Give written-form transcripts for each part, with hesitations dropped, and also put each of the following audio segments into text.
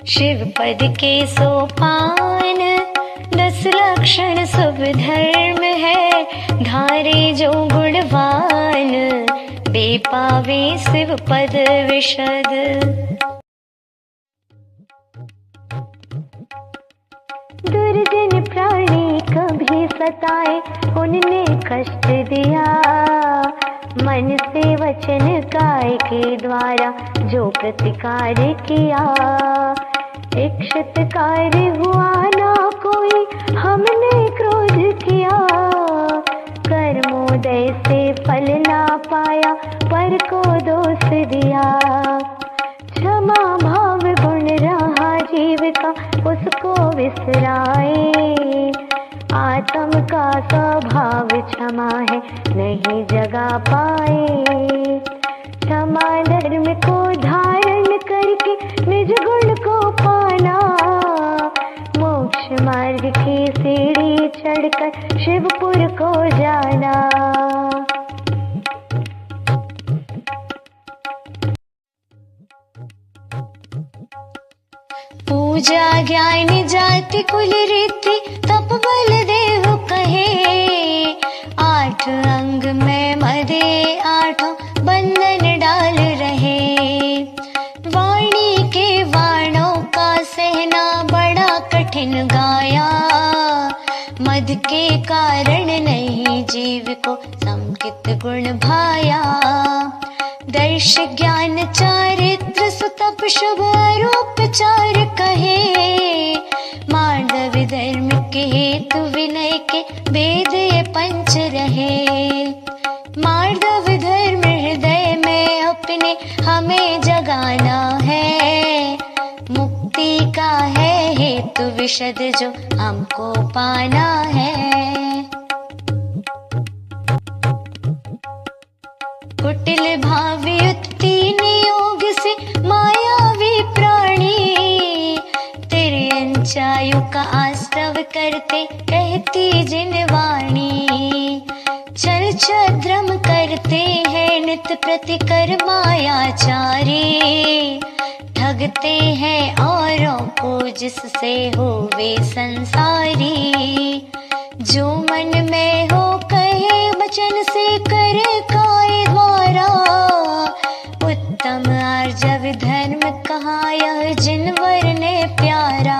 शिव पद के सोपान 10 लक्षण शुभ धर्म है, धारे जो गुणवान बेपावे शिव पद विशद। दुर्जन प्राणी कभी सताए उनने कष्ट दिया, मन से वचन काय के द्वारा जो प्रतिकार किया। इच्छित कार्य हुआ ना कोई हमने क्रोध किया, कर्मोदय से फल ना पाया पर को दोष दिया। क्षमा भाव गुण रहा जीव का उसको विसराए, आत्म का स्वभाव क्षमा है नहीं जगा पाए। क्षमा धर्म को धारण करके निज गुण को पाना, मोक्ष मार्ग की सीढ़ी चढ़कर शिवपुर को जाना। पूजा ज्ञान जाति कुल रीति तप बल देव कहे, 8 अंग में मदे 8 बंधन डाल रहे। वाणी के वाणों का सहना बड़ा कठिन गाया, मद के कारण नहीं जीव को संकित गुण भाया। दर्श ज्ञान चारित्र सुतप शुभ आरोपचार कहे, मांडव धर्म के हेतु विनय के वेद ये पंच रहे। मांडव धर्म हृदय में अपने हमें जगाना है, मुक्ति का है हेतु विशद जो हमको पाना है। कुटिल भावयुक्ति नियोग से मायावी प्राणी, तिर्यंचायु का आस्तव करते कहती जिन वाणी। छल छद्रम करते हैं नित प्रति कर मायाचारी, ठगते हैं औरों को जिससे हो वे संसारी। जो मन में हो कहे वचन से करे काय द्वारा, उत्तम आर्जव धर्म कहा यह जिनवर ने प्यारा।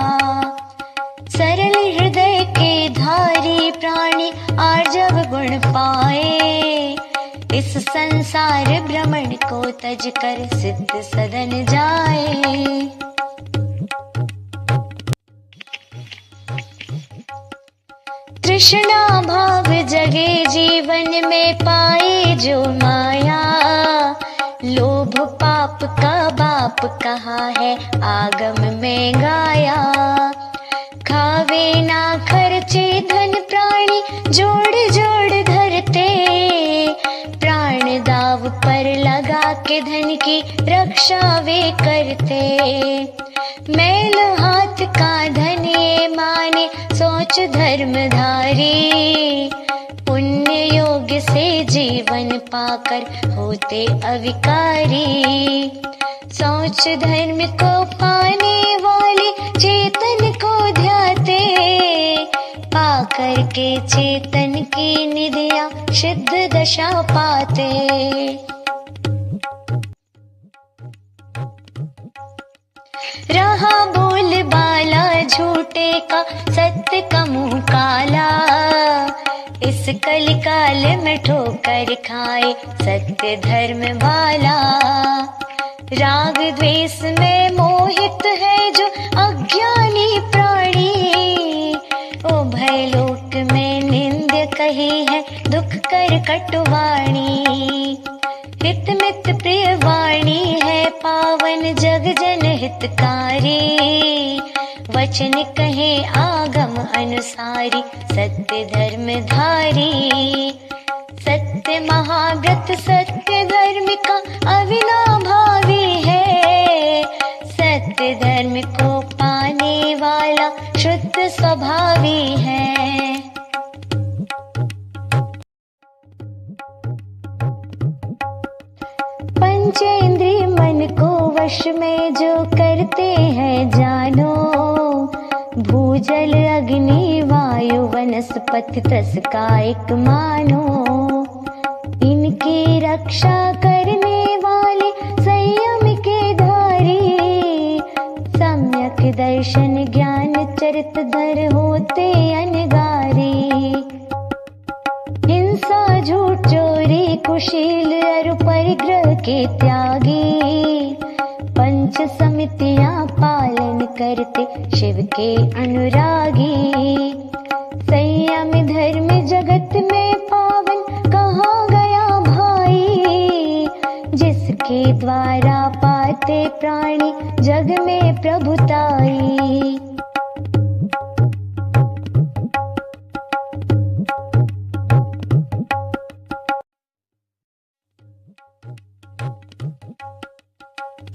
सरल हृदय के धारी प्राणी आर्जव गुण पाए, इस संसार भ्रमण को तज कर सिद्ध सदन जाए। तृष्णा भाव जगे जीवन में पाए जो माया, लोभ पाप का बाप कहा है आगम में गाया। खावे ना खर्चे धन प्राणी जोड़ जोड़ धरते, प्राण दाव पर लगा के धन की रक्षा वे करते। मैल हाथ का धन ये माने सोच धर्मधारी, पुण्य योग से जीवन पाकर होते अविकारी। सोच धर्म को पाने वाले चेतन को ध्याते, पाकर के चेतन की निधिया सिद्ध दशा पाते। रहा बोल बाला झूठे का सत्य का मुंह काला, इस कलिकाल में ठोकर खाए सत्य धर्म वाला। राग द्वेष में मोहित है जो अज्ञानी प्राणी, उभय लोक में निंद्य कही है दुख कर कटुवाणी। हित मित प्रिय वाणी है पावन जग जन हितकारी, वचन कहे आगम अनुसारी सत्य धर्म धारी। सत्य महाव्रत सत्य धर्म का अविनाभावी है, सत्य धर्म को पाने वाला शुद्ध स्वभावी है। पंचेंद्रिय मन मन को वश में जो करते हैं जानो, भूजल अग्नि वायु वनस्पति तस का एक मानो। इनकी रक्षा करने वाले संयम के धारी, सम्यक दर्शन ज्ञान चरित धर होते अनगारी। हिंसा झूठ चोरी कुशील अरु परिग्रह के त्यागी, पंच समितियां पालन करते शिव के अनुरागी। संयम धर्म जगत में पावन कहा गया भाई, जिसके द्वारा पाते प्राणी जग में प्रभुताई।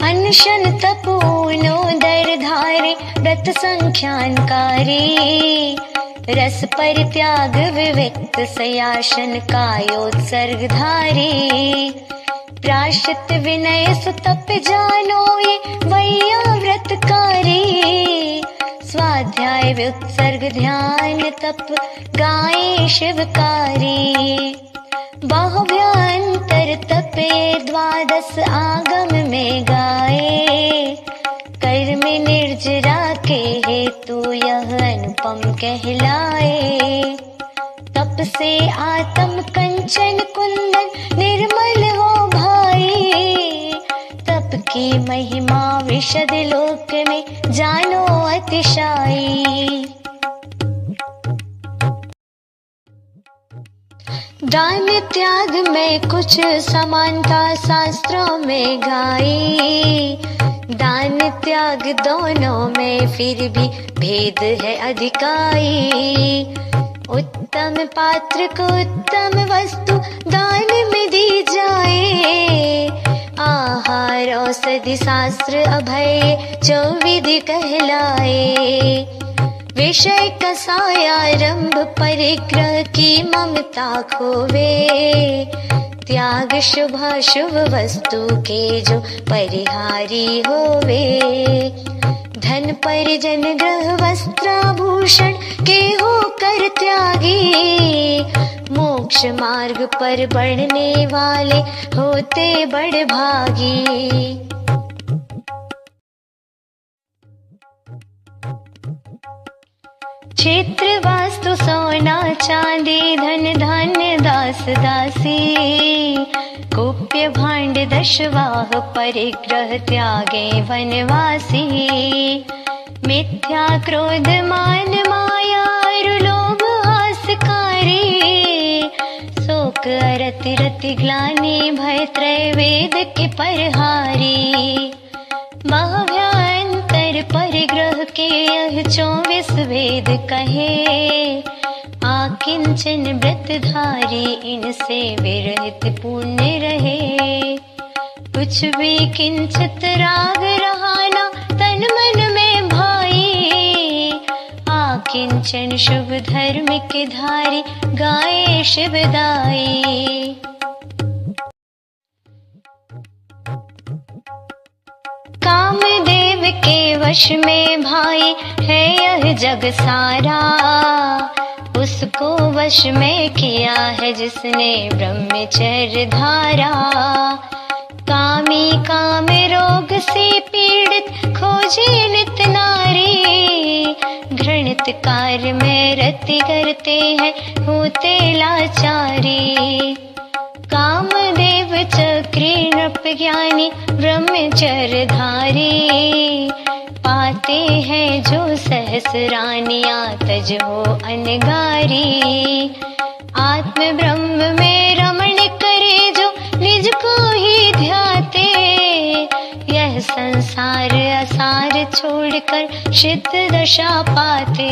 अनशन तपोनो दर धारे व्रत संख्यानकारी, रस परित्याग विविक्त सयासन कायोत्सर्ग धारी। प्राश्चित विनय सुतप जानो ये वैया व्रतकारी, स्वाध्याय व्युत्सर्ग ध्यान तप गाये शिवकारी। बाह्यांतर तपे द्वादश आगम में गाए, कर्म निर्जरा के हेतु यह अनुपम कहलाए। तप से आत्म कंचन कुंदन निर्मल हो भाई, तप की महिमा विशद लोक में जानो अतिशाई। दान त्याग में कुछ समानता शास्त्रों में गाई, दान त्याग दोनों में फिर भी भेद है अधिकाई। उत्तम पात्र को उत्तम वस्तु दान में दी जाए, आहार औषधि शास्त्र अभय चौविधि कहलाए। विषय कसायारंभ परिग्रह की ममता खोवे, त्याग शुभाशुभ वस्तु के जो परिहारी होवे। धन परिजन ग्रह वस्त्राभूषण के होकर त्यागी, मोक्ष मार्ग पर बढ़ने वाले होते बड़ भागी। क्षेत्र वास्तु सोना चांदी धन धान्य दास दासी, कुप्य भांड दशवाह परिग्रह त्यागे वनवासी। मिथ्या क्रोध मान माया लोभ हासकारी, शोक अरति रति ग्लानि भय त्रैवेद के परहारी। महाभ्यांतर परिग्रह के यह 24 वेद कहे, आकिंचन व्रतधारी इनसे विरहित पुण्य रहे। कुछ भी किंचित राग रहाना तन मन में भाई, आकिंचन शुभ धर्म के धारी गाये शिवदाई। कामदेव के वश में भाई है यह जग सारा, उसको वश में किया है जिसने ब्रह्मचर्य धारा। कामी काम रोग से पीड़ित खोजे नित नारी, घृणित कार्य में रति करते हैं होते लाचारी। कामदेव चक्री नृप ज्ञानी ब्रह्मचर्य धारी, पाते हैं जो सहस्रानिया तज हो अनगारी। आत्म ब्रह्म में रमण करे जो निज को ही ध्याते, यह संसार असार छोड़कर सिद्ध दशा पाते।